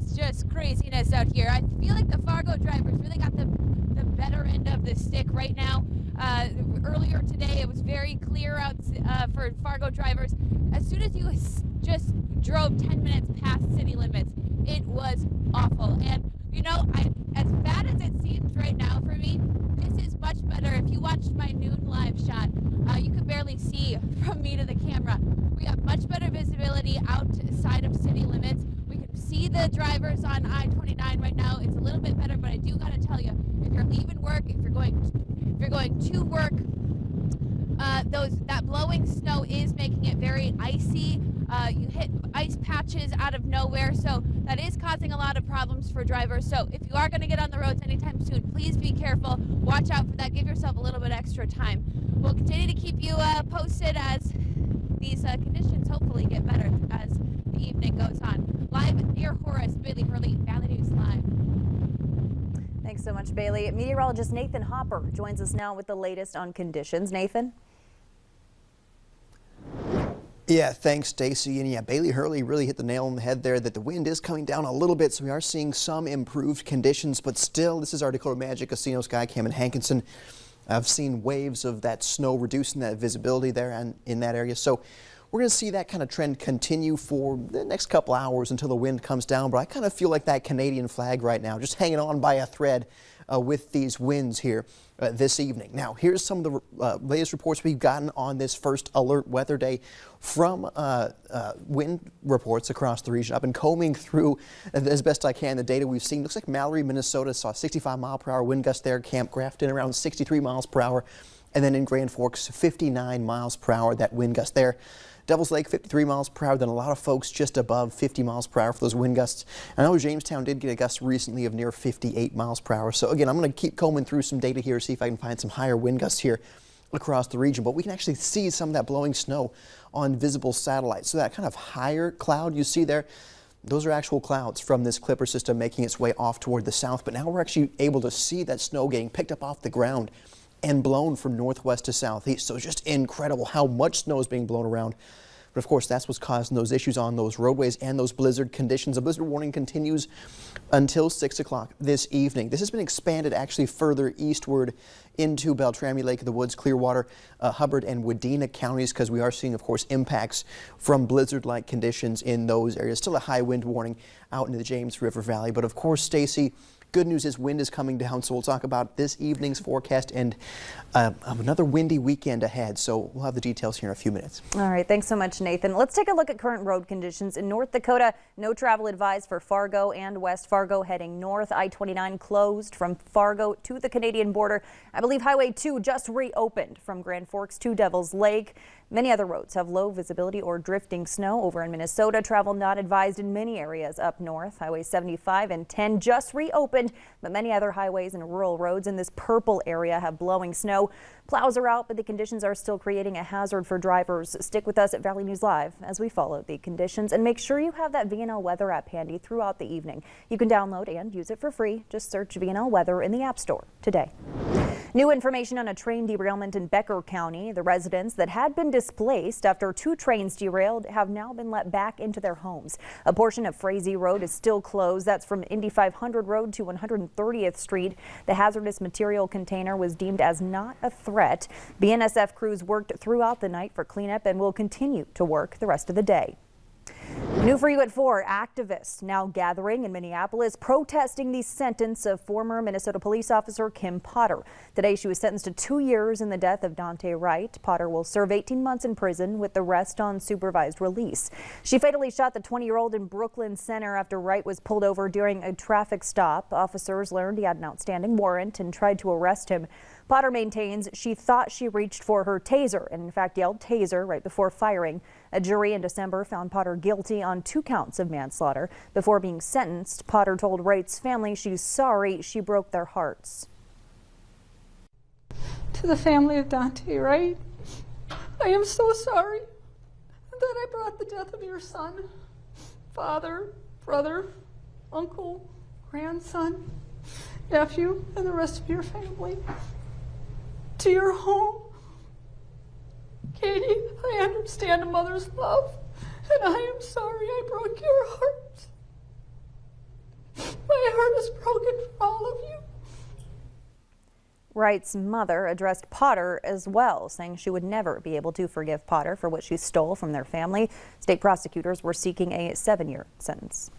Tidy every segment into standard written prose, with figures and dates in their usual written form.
is just craziness out here. I feel like the Fargo drivers really got the better end of the stick right now. Earlier today, it was very clear out for Fargo drivers. As soon as you just drove 10 minutes past city limits, it was awful. And you know, as bad as it seems right now for me, this is much better. If you watched my noon live shot, you could barely see from me to the camera. We have much better visibility outside of city limits. We can see the drivers on I-29 right now. It's a little bit better, but I do gotta tell you, if you're leaving work, if you're going to work, that blowing snow is making it very icy. You hit ice patches out of nowhere, so that is causing a lot of problems for drivers. So if you are going to get on the roads anytime soon, please be careful. Watch out for that. Give yourself a little bit extra time. We'll continue to keep you posted as these conditions hopefully get better as the evening goes on. Live near Horace, Bailey Hurley, Valley News Live. Thanks so much, Bailey. Meteorologist Nathan Hopper joins us now with the latest on conditions. Nathan? Yeah, thanks, Stacy. And yeah, Bailey Hurley really hit the nail on the head there that the wind is coming down a little bit, so we are seeing some improved conditions, but still, this is our Dakota Magic Casino Skycam in Hankinson. I've seen waves of that snow reducing that visibility there and in that area. So we're going to see that kind of trend continue for the next couple hours until the wind comes down. But I kind of feel like that Canadian flag right now, just hanging on by a thread with these winds here this evening. Now, here's some of the latest reports we've gotten on this first alert weather day from wind reports across the region. I've been combing through as best I can the data we've seen. Looks like Mallory, Minnesota saw 65-mile-per-hour wind gusts there. Camp Grafton around 63 miles per hour. And then in Grand Forks, 59 miles per hour, that wind gust there. Devil's Lake, 53 miles per hour, then a lot of folks just above 50 miles per hour for those wind gusts. I know Jamestown did get a gust recently of near 58 miles per hour. So again, I'm going to keep combing through some data here, see if I can find some higher wind gusts here across the region. But we can actually see some of that blowing snow on visible satellites. So that kind of higher cloud you see there, those are actual clouds from this Clipper system making its way off toward the south. But now we're actually able to see that snow getting picked up off the ground and blown from northwest to southeast. So it's just incredible how much snow is being blown around. But of course, that's what's causing those issues on those roadways and those blizzard conditions. The blizzard warning continues until 6 o'clock this evening. This has been expanded actually further eastward into Beltrami, Lake of the Woods, Clearwater, Hubbard, and Wadena counties, because we are seeing, of course, impacts from blizzard-like conditions in those areas. Still a high wind warning out into the James River Valley. But of course, Stacy, good news is wind is coming down, so we'll talk about this evening's forecast and another windy weekend ahead. So we'll have the details here in a few minutes. All right, thanks so much, Nathan. Let's take a look at current road conditions in North Dakota. No travel advised for Fargo and West Fargo heading north. I-29 closed from Fargo to the Canadian border. I believe Highway 2 just reopened from Grand Forks to Devil's Lake. Many other roads have low visibility or drifting snow. Over in Minnesota, travel not advised in many areas up north. Highway 75 and 10 just reopened, but many other highways and rural roads in this purple area have blowing snow. Plows are out, but the conditions are still creating a hazard for drivers. Stick with us at Valley News Live as we follow the conditions, and make sure you have that VNL weather app handy throughout the evening. You can download and use it for free. Just search VNL Weather in the App Store today. New information on a train derailment in Becker County. The residents that had been displaced after 2 trains derailed have now been let back into their homes. A portion of Frazee Road is still closed. That's from Indy 500 Road to 130th Street. The hazardous material container was deemed as not a threat. BNSF crews worked throughout the night for cleanup and will continue to work the rest of the day. New for you at 4, activists now gathering in Minneapolis protesting the sentence of former Minnesota police officer Kim Potter. Today she was sentenced to 2 years in the death of Dante Wright. Potter will serve 18 months in prison with the rest on supervised release. She fatally shot the 20-year-old in Brooklyn Center after Wright was pulled over during a traffic stop. Officers learned he had an outstanding warrant and tried to arrest him. Potter maintains she thought she reached for her taser and in fact yelled taser right before firing. A jury in December found Potter guilty on 2 counts of manslaughter. Before being sentenced, Potter told Wright's family she's sorry she broke their hearts. To the family of Dante Wright, I am so sorry that I brought the death of your son, father, brother, uncle, grandson, nephew, and the rest of your family to your home. To your home. I understand a mother's love, and I am sorry I broke your heart. And the rest of your family to your home. Katie, I understand a mother's love, and I am sorry I broke your heart. My heart is broken for all of you. Wright's mother addressed Potter as well, saying she would never be able to forgive Potter for what she stole from their family. State prosecutors were seeking a 7-year sentence.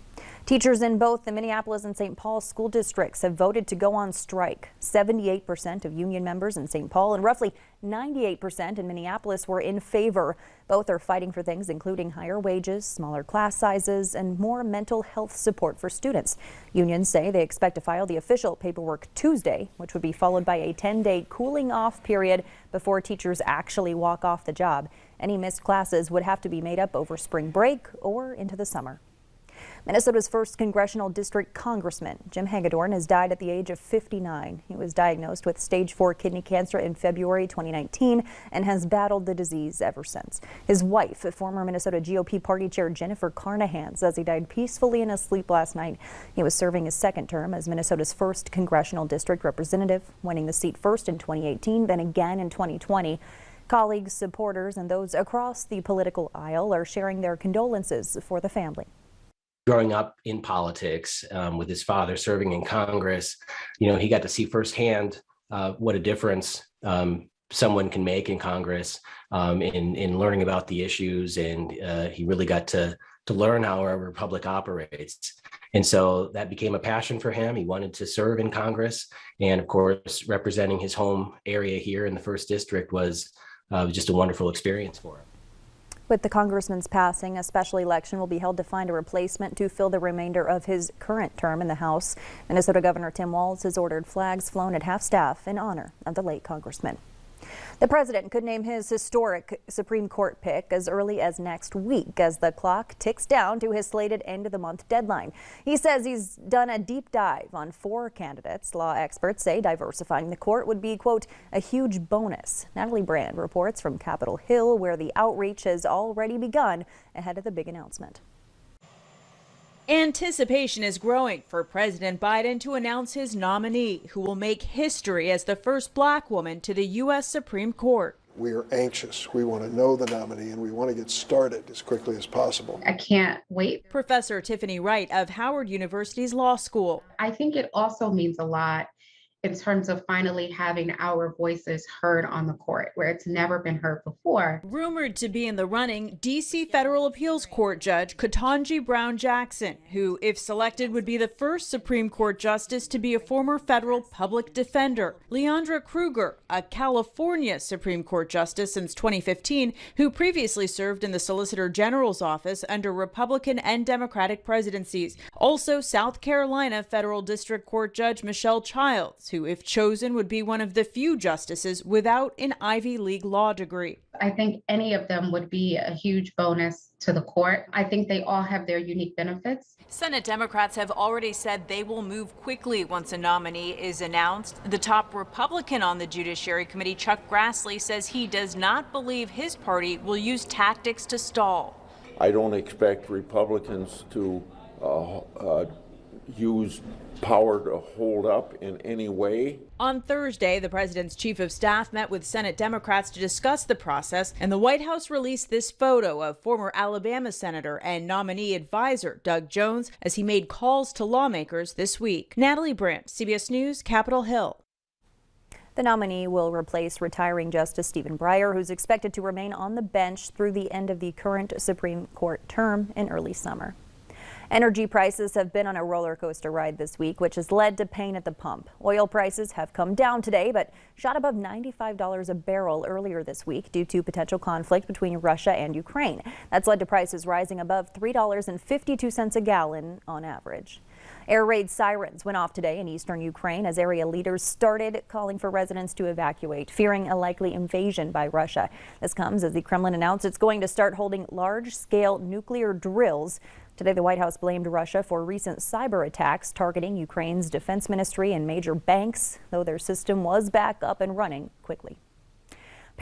Teachers in both the Minneapolis and St. Paul school districts have voted to go on strike. 78% of union members in St. Paul and roughly 98% in Minneapolis were in favor. Both are fighting for things including higher wages, smaller class sizes, and more mental health support for students. Unions say they expect to file the official paperwork Tuesday, which would be followed by a 10-day cooling off period before teachers actually walk off the job. Any missed classes would have to be made up over spring break or into the summer. Minnesota's first congressional district congressman, Jim Hagedorn, has died at the age of 59. He was diagnosed with stage 4 kidney cancer in February 2019 and has battled the disease ever since. His wife, former Minnesota GOP party chair Jennifer Carnahan, says he died peacefully in his sleep last night. He was serving his second term as Minnesota's first congressional district representative, winning the seat first in 2018, then again in 2020. Colleagues, supporters, and those across the political aisle are sharing their condolences for the family. Growing up in politics with his father serving in Congress, he got to see firsthand what a difference someone can make in Congress in learning about the issues. And he really got to learn how our republic operates. And so that became a passion for him. He wanted to serve in Congress. And of course, representing his home area here in the 1st District was just a wonderful experience for him. With the congressman's passing, a special election will be held to find a replacement to fill the remainder of his current term in the House. Minnesota Governor Tim Walz has ordered flags flown at half-staff in honor of the late congressman. The president could name his historic Supreme Court pick as early as next week as the clock ticks down to his slated end-of-the-month deadline. He says he's done a deep dive on 4 candidates. Law experts say diversifying the court would be, quote, a huge bonus. Natalie Brand reports from Capitol Hill, where the outreach has already begun ahead of the big announcement. Anticipation is growing for President Biden to announce his nominee, who will make history as the first black woman to the U.S. Supreme Court. We are anxious. We want to know the nominee, and we want to get started as quickly as possible. I can't wait. Professor Tiffany Wright of Howard University's Law School. I think it also means a lot in terms of finally having our voices heard on the court, where it's never been heard before. Rumored to be in the running, D.C. Federal Appeals Court Judge Ketanji Brown Jackson, who, if selected, would be the first Supreme Court justice to be a former federal public defender. Leandra Kruger, a California Supreme Court justice since 2015, who previously served in the Solicitor General's office under Republican and Democratic presidencies. Also, South Carolina Federal District Court Judge Michelle Childs, who, if chosen, would be one of the few justices without an Ivy League law degree. I think any of them would be a huge bonus to the court. I think they all have their unique benefits. Senate Democrats have already said they will move quickly once a nominee is announced. The top Republican on the Judiciary Committee, Chuck Grassley, says he does not believe his party will use tactics to stall. I don't expect Republicans to use power to hold up in any way. On Thursday, the president's chief of staff met with Senate Democrats to discuss the process, and the White House released this photo of former Alabama Senator and nominee advisor Doug Jones as he made calls to lawmakers this week. Natalie Brandt, CBS News, Capitol Hill. The nominee will replace retiring Justice Stephen Breyer, who's expected to remain on the bench through the end of the current Supreme Court term in early summer. Energy prices have been on a roller coaster ride this week, which has led to pain at the pump. Oil prices have come down today, but shot above $95 a barrel earlier this week due to potential conflict between Russia and Ukraine. That's led to prices rising above $3.52 a gallon on average. Air raid sirens went off today in eastern Ukraine as area leaders started calling for residents to evacuate, fearing a likely invasion by Russia. This comes as the Kremlin announced it's going to start holding large-scale nuclear drills. Today, the White House blamed Russia for recent cyber attacks targeting Ukraine's defense ministry and major banks, though their system was back up and running quickly.